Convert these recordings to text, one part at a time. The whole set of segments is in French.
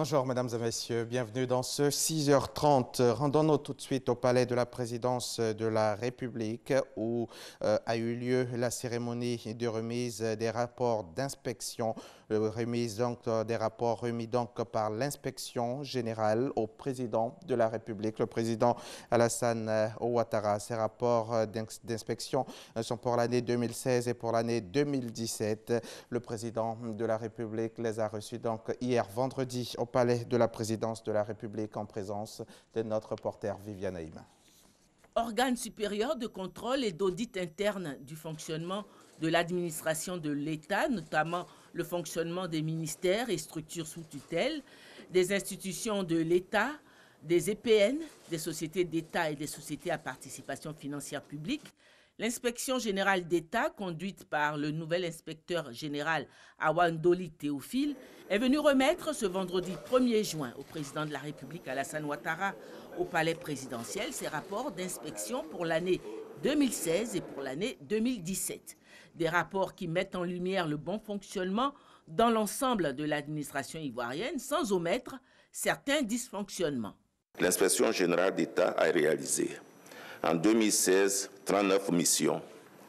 Bonjour mesdames et messieurs, bienvenue dans ce 6h30. Rendons-nous tout de suite au palais de la présidence de la République où a eu lieu la cérémonie de remise des rapports d'inspection, remise donc des rapports remis donc par l'inspection générale au président de la République, le président Alassane Ouattara. Ces rapports d'inspection sont pour l'année 2016 et pour l'année 2017. Le président de la République les a reçus donc hier vendredi au palais de la présidence de la République en présence de notre reporter Viviane Haïm. Organe supérieur de contrôle et d'audit interne du fonctionnement de l'administration de l'État, notamment le fonctionnement des ministères et structures sous tutelle, des institutions de l'État, des EPN, des sociétés d'État et des sociétés à participation financière publique, l'inspection générale d'État, conduite par le nouvel inspecteur général Awandoli Théophile, est venue remettre ce vendredi 1er juin au président de la République Alassane Ouattara au palais présidentiel ses rapports d'inspection pour l'année 2016 et pour l'année 2017. Des rapports qui mettent en lumière le bon fonctionnement dans l'ensemble de l'administration ivoirienne sans omettre certains dysfonctionnements. L'inspection générale d'État a réalisé en 2016 39 missions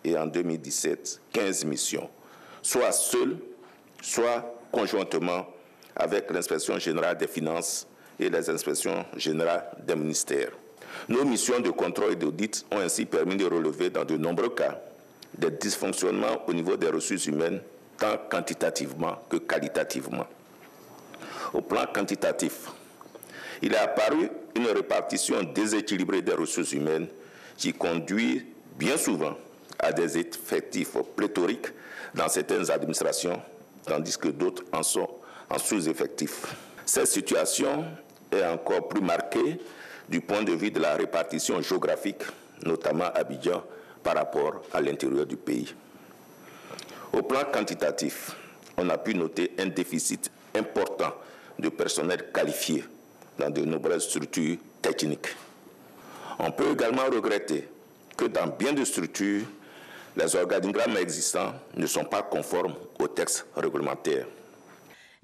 et en 2017 15 missions, soit seule, soit conjointement avec l'inspection générale des finances et les inspections générales des ministères. Nos missions de contrôle et d'audit ont ainsi permis de relever dans de nombreux cas des dysfonctionnements au niveau des ressources humaines, tant quantitativement que qualitativement. Au plan quantitatif, il est apparu une répartition déséquilibrée des ressources humaines qui conduit bien souvent à des effectifs pléthoriques dans certaines administrations, tandis que d'autres en sont en sous-effectifs. Cette situation est encore plus marquée du point de vue de la répartition géographique, notamment à Abidjan, par rapport à l'intérieur du pays. Au plan quantitatif, on a pu noter un déficit important de personnel qualifié dans de nombreuses structures techniques. On peut également regretter que dans bien de structures, les organigrammes existants ne sont pas conformes aux textes réglementaires.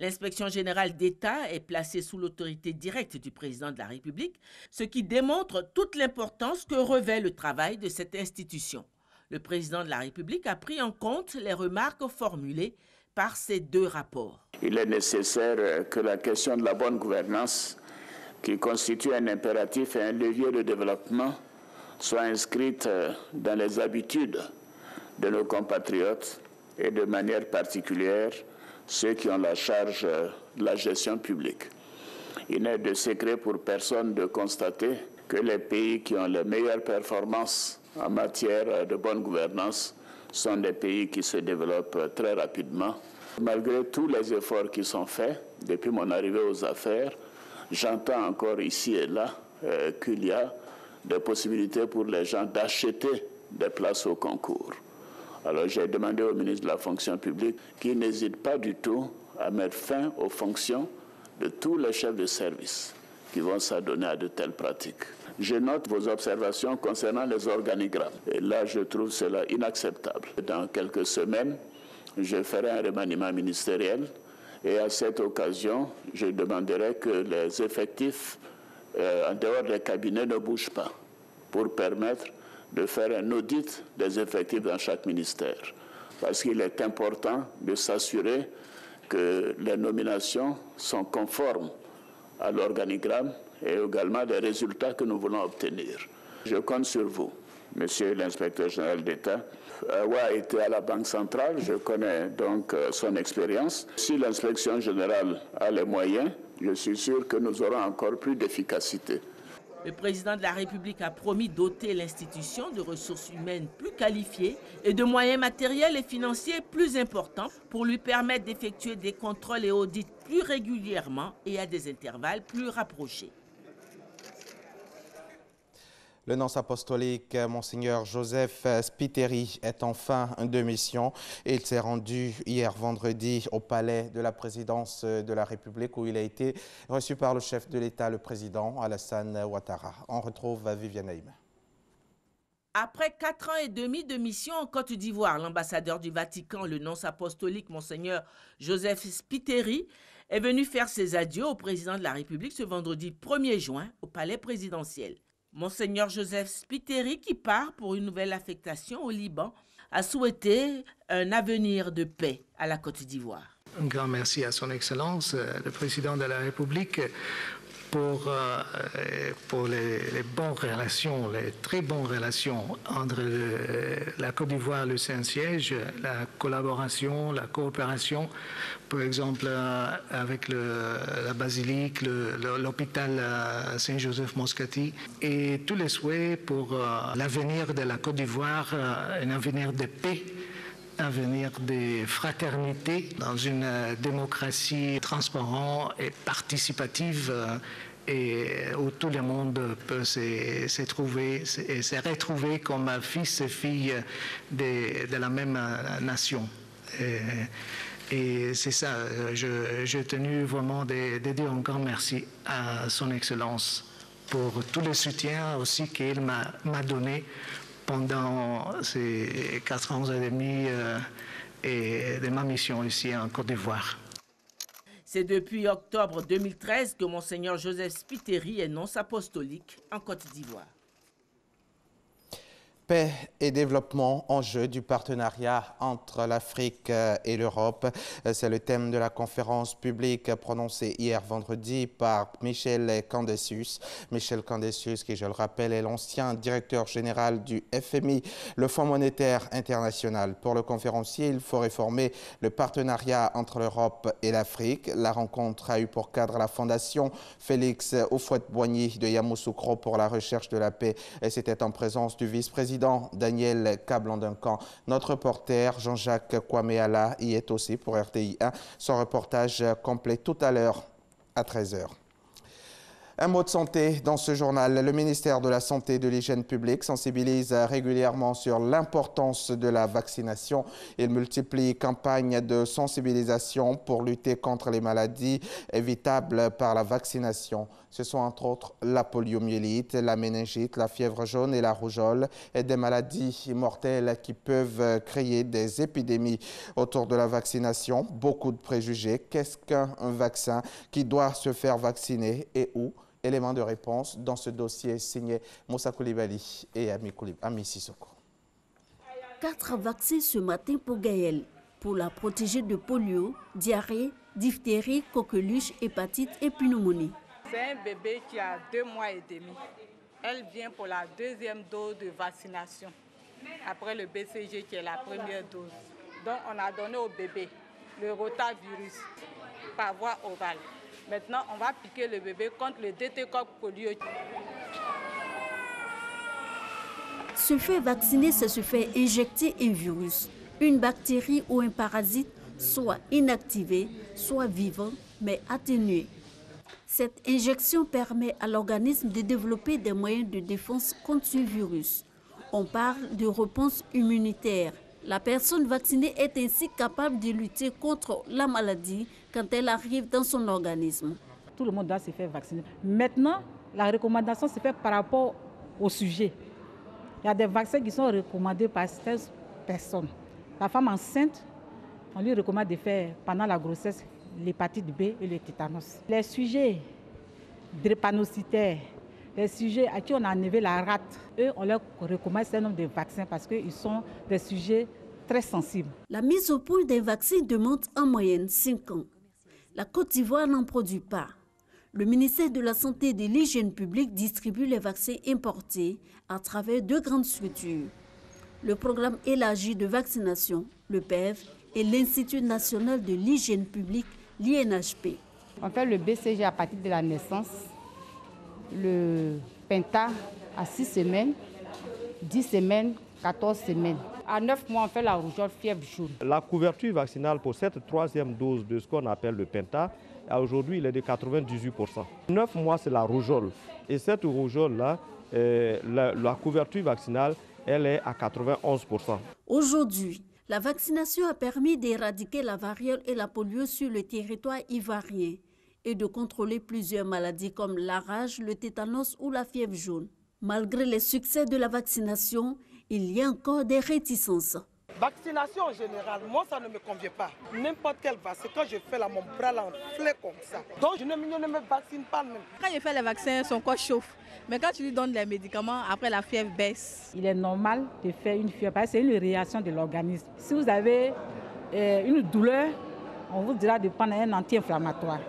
L'inspection générale d'État est placée sous l'autorité directe du président de la République, ce qui démontre toute l'importance que revêt le travail de cette institution. Le président de la République a pris en compte les remarques formulées par ces deux rapports. Il est nécessaire que la question de la bonne gouvernance, qui constitue un impératif et un levier de développement, soit inscrite dans les habitudes de nos compatriotes et de manière particulière ceux qui ont la charge de la gestion publique. Il n'est de secret pour personne de constater que les pays qui ont les meilleures performances en matière de bonne gouvernance sont des pays qui se développent très rapidement. Malgré tous les efforts qui sont faits depuis mon arrivée aux affaires, j'entends encore ici et là qu'il y a des possibilités pour les gens d'acheter des places au concours. Alors j'ai demandé au ministre de la fonction publique qu'il n'hésite pas du tout à mettre fin aux fonctions de tous les chefs de service qui vont s'adonner à de telles pratiques. Je note vos observations concernant les organigrammes. Et là, je trouve cela inacceptable. Dans quelques semaines, je ferai un remaniement ministériel et à cette occasion, je demanderai que les effectifs en dehors des cabinets ne bougent pas pour permettre de faire un audit des effectifs dans chaque ministère. Parce qu'il est important de s'assurer que les nominations sont conformes à l'organigramme et également des résultats que nous voulons obtenir. Je compte sur vous, monsieur l'inspecteur général d'État. Awa était à la Banque centrale, je connais donc son expérience. Si l'inspection générale a les moyens, je suis sûr que nous aurons encore plus d'efficacité. Le président de la République a promis doter l'institution de ressources humaines plus qualifiées et de moyens matériels et financiers plus importants pour lui permettre d'effectuer des contrôles et audits plus régulièrement et à des intervalles plus rapprochés. Le nonce apostolique, Monseigneur Joseph Spiteri, est en fin de mission. Il s'est rendu hier vendredi au palais de la présidence de la République où il a été reçu par le chef de l'État, le président Alassane Ouattara. On retrouve Viviane Haïm. Après 4 ans et demi de mission en Côte d'Ivoire, l'ambassadeur du Vatican, le nonce apostolique Monseigneur Joseph Spiteri, est venu faire ses adieux au président de la République ce vendredi 1er juin au palais présidentiel. Monseigneur Joseph Spiteri, qui part pour une nouvelle affectation au Liban, a souhaité un avenir de paix à la Côte d'Ivoire. Un grand merci à son Excellence, le président de la République, pour les bonnes relations, les très bonnes relations entre la Côte d'Ivoire et le Saint-Siège, la collaboration, la coopération, par exemple avec la basilique, l'hôpital Saint-Joseph-Moscati, et tous les souhaits pour l'avenir de la Côte d'Ivoire, un avenir de paix, un avenir de fraternité dans une démocratie transparente et participative et où tout le monde peut se trouver et se retrouver comme fils et filles de la même nation. Et c'est ça, j'ai tenu vraiment de dire un grand merci à son Excellence pour tout le soutien aussi qu'il m'a donné pendant ces 4 ans et demi et de ma mission ici en Côte d'Ivoire. C'est depuis octobre 2013 que Monseigneur Joseph Spiteri est nonce apostolique en Côte d'Ivoire. Paix et développement, enjeu du partenariat entre l'Afrique et l'Europe. C'est le thème de la conférence publique prononcée hier vendredi par Michel Candesus. Michel Candesus, qui je le rappelle est l'ancien directeur général du FMI, le Fonds monétaire international. Pour le conférencier, il faut réformer le partenariat entre l'Europe et l'Afrique. La rencontre a eu pour cadre la fondation Félix Houphouët-Boigny de Yamoussoukro pour la recherche de la paix, et c'était en présence du vice-président Daniel Kablan-Duncan. Notre reporter Jean-Jacques Kwameala y est aussi pour RTI 1. Son reportage complet tout à l'heure à 13h. Un mot de santé dans ce journal. Le ministère de la Santé et de l'Hygiène publique sensibilise régulièrement sur l'importance de la vaccination. Il multiplie campagnes de sensibilisation pour lutter contre les maladies évitables par la vaccination. Ce sont entre autres la poliomyélite, la méningite, la fièvre jaune et la rougeole, et des maladies mortelles qui peuvent créer des épidémies. Autour de la vaccination, beaucoup de préjugés. Qu'est-ce qu'un vaccin? Qui doit se faire vacciner et où? Élément de réponse dans ce dossier signé Moussa Koulibaly et Ami Sissoko. 4 vaccins ce matin pour Gaëlle, pour la protéger de polio, diarrhée, diphtérie, coqueluche, hépatite et pneumonie. C'est un bébé qui a 2 mois et demi. Elle vient pour la 2e dose de vaccination, après le BCG qui est la première dose. Donc on a donné au bébé le rotavirus par voie orale. Maintenant, on va piquer le bébé contre le DT-Coq polio. Se faire vacciner, c'est se faire injecter un virus, une bactérie ou un parasite, soit inactivé, soit vivant, mais atténué. Cette injection permet à l'organisme de développer des moyens de défense contre ce virus. On parle de réponse immunitaire. La personne vaccinée est ainsi capable de lutter contre la maladie quand elle arrive dans son organisme. Tout le monde doit se faire vacciner. Maintenant, la recommandation se fait par rapport au sujet. Il y a des vaccins qui sont recommandés par certaines personnes. La femme enceinte, on lui recommande de faire pendant la grossesse l'hépatite B et le tétanos. Les sujets drépanocytaires, les sujets à qui on a enlevé la rate, eux, on leur recommande un nombre de vaccins parce qu'ils sont des sujets très sensibles. La mise au point d'un vaccin demande en moyenne 5 ans. La Côte d'Ivoire n'en produit pas. Le ministère de la Santé et de l'Hygiène publique distribue les vaccins importés à travers 2 grandes structures. Le programme élargi de vaccination, le PEV, et l'Institut national de l'hygiène publique, l'INHP. On fait le BCG à partir de la naissance, le Penta à 6 semaines, 10 semaines, 14 semaines. À 9 mois, on fait la rougeole, fièvre jaune. La couverture vaccinale pour cette 3e dose de ce qu'on appelle le Penta, aujourd'hui, il est de 98%. 9 mois, c'est la rougeole. Et cette rougeole-là, la couverture vaccinale, elle est à 91%. Aujourd'hui, la vaccination a permis d'éradiquer la variole et la polio sur le territoire ivoirien et de contrôler plusieurs maladies comme la rage, le tétanos ou la fièvre jaune. Malgré les succès de la vaccination, il y a encore des réticences. Vaccination en général, moi ça ne me convient pas. N'importe quel vaccin, quand je fais là, mon bras l'enflé comme ça. Donc je ne me vaccine pas même. Quand il fait les vaccins, son corps chauffe. Mais quand tu lui donnes les médicaments, après la fièvre baisse. Il est normal de faire une fièvre parce que c'est une réaction de l'organisme. Si vous avez une douleur, on vous dira de prendre un anti-inflammatoire.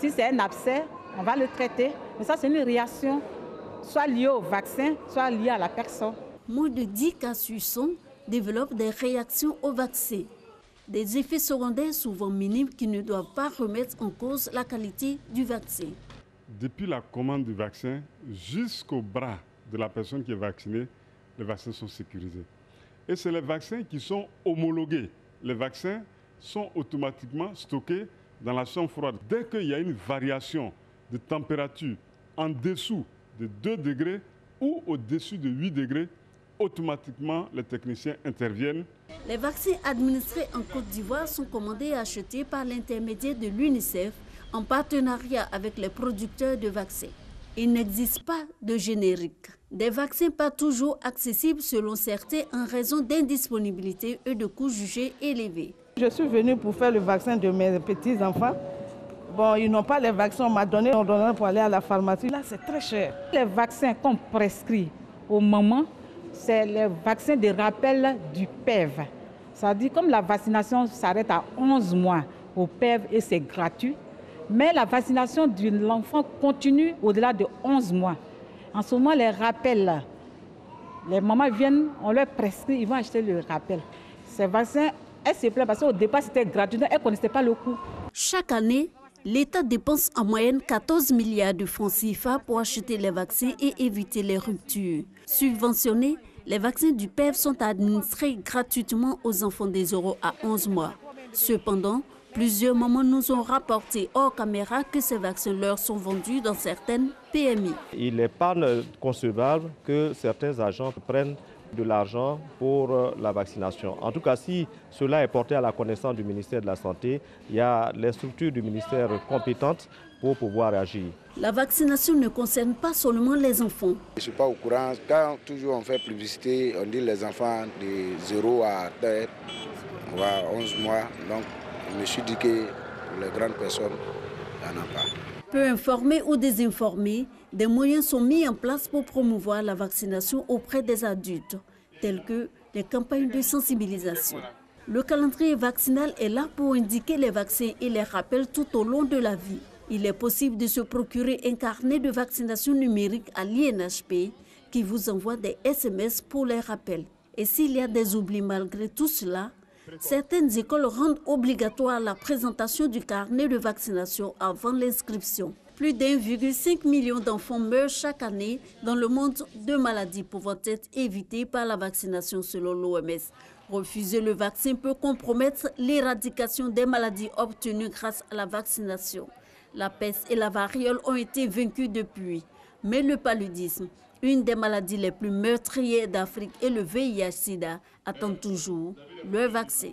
Si c'est un abcès, on va le traiter. Mais ça, c'est une réaction soit liée au vaccin, soit liée à la personne. Moins de 10 cas sur 100 développent des réactions au vaccin. Des effets secondaires souvent minimes qui ne doivent pas remettre en cause la qualité du vaccin. Depuis la commande du vaccin jusqu'au bras de la personne qui est vaccinée, les vaccins sont sécurisés. Et c'est les vaccins qui sont homologués. Les vaccins sont automatiquement stockés dans la chambre froide. Dès qu'il y a une variation de température en dessous de 2 degrés ou au-dessus de 8 degrés, automatiquement les techniciens interviennent. Les vaccins administrés en Côte d'Ivoire sont commandés et achetés par l'intermédiaire de l'UNICEF en partenariat avec les producteurs de vaccins. Il n'existe pas de générique. Des vaccins pas toujours accessibles selon certains en raison d'indisponibilité et de coûts jugés élevés. Je suis venue pour faire le vaccin de mes petits-enfants. Bon, ils n'ont pas les vaccins, on m'a donné l'ordonnance pour aller à la pharmacie. Là, c'est très cher. Les vaccins qu'on prescrit au moment, c'est les vaccins de rappel du PEV. Ça dit comme la vaccination s'arrête à 11 mois au PEV et c'est gratuit. Mais la vaccination de l'enfant continue au-delà de 11 mois. En ce moment, les rappels, les mamans viennent, on leur prescrit, ils vont acheter le rappel. Ces vaccins, elles se plaignent parce qu'au départ, c'était gratuit, elles ne connaissaient pas le coût. Chaque année, l'État dépense en moyenne 14 milliards de francs CFA pour acheter les vaccins et éviter les ruptures. Subventionnés, les vaccins du PEV sont administrés gratuitement aux enfants des 0 à 11 mois. Cependant, plusieurs mamans nous ont rapporté hors caméra que ces vaccins leur sont vendus dans certaines PMI. Il n'est pas concevable que certains agents prennent de l'argent pour la vaccination. En tout cas, si cela est porté à la connaissance du ministère de la Santé, il y a les structures du ministère compétentes pour pouvoir agir. La vaccination ne concerne pas seulement les enfants. Je ne suis pas au courant. Quand toujours on fait publicité, on dit les enfants de 0 à 11 mois. Donc, je me suis dit que les grandes personnes, il n'y en a pas. Peu informés ou désinformés, des moyens sont mis en place pour promouvoir la vaccination auprès des adultes, tels que les campagnes de sensibilisation. Le calendrier vaccinal est là pour indiquer les vaccins et les rappels tout au long de la vie. Il est possible de se procurer un carnet de vaccination numérique à l'INHP qui vous envoie des SMS pour les rappels. Et s'il y a des oublis malgré tout cela, certaines écoles rendent obligatoire la présentation du carnet de vaccination avant l'inscription. Plus d'1,5 million d'enfants meurent chaque année dans le monde de maladies pouvant être évitées par la vaccination selon l'OMS. Refuser le vaccin peut compromettre l'éradication des maladies obtenues grâce à la vaccination. La peste et la variole ont été vaincues depuis, mais le paludisme, une des maladies les plus meurtrières d'Afrique, et le VIH-Sida attendent toujours leur vaccin.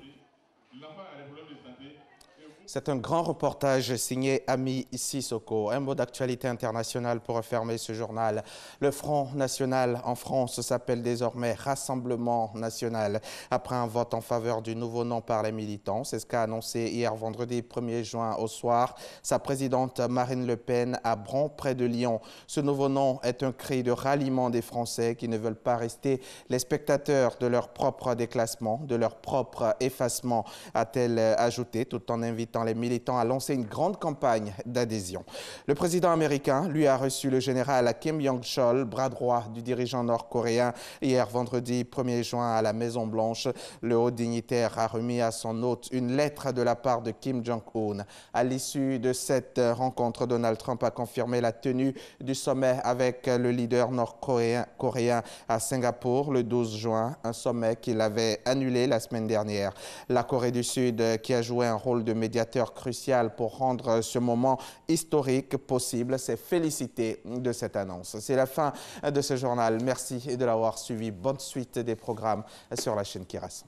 C'est un grand reportage signé Ami Sissoko. Un mot d'actualité internationale pour refermer ce journal. Le Front National en France s'appelle désormais Rassemblement National après un vote en faveur du nouveau nom par les militants. C'est ce qu'a annoncé hier vendredi 1er juin au soir sa présidente Marine Le Pen à Bron, près de Lyon. Ce nouveau nom est un cri de ralliement des Français qui ne veulent pas rester les spectateurs de leur propre déclassement, de leur propre effacement, a-t-elle ajouté, tout en invitant les militants à lancer une grande campagne d'adhésion. Le président américain, lui, a reçu le général Kim Jong-chol, bras droit du dirigeant nord-coréen, hier vendredi 1er juin à la Maison-Blanche. Le haut dignitaire a remis à son hôte une lettre de la part de Kim Jong-un. À l'issue de cette rencontre, Donald Trump a confirmé la tenue du sommet avec le leader nord-coréen à Singapour le 12 juin, un sommet qu'il avait annulé la semaine dernière. La Corée du Sud, qui a joué un rôle de médiateur crucial pour rendre ce moment historique possible, s'est félicité de cette annonce. C'est la fin de ce journal. Merci de l'avoir suivi. Bonne suite des programmes sur la chaîne Kiras.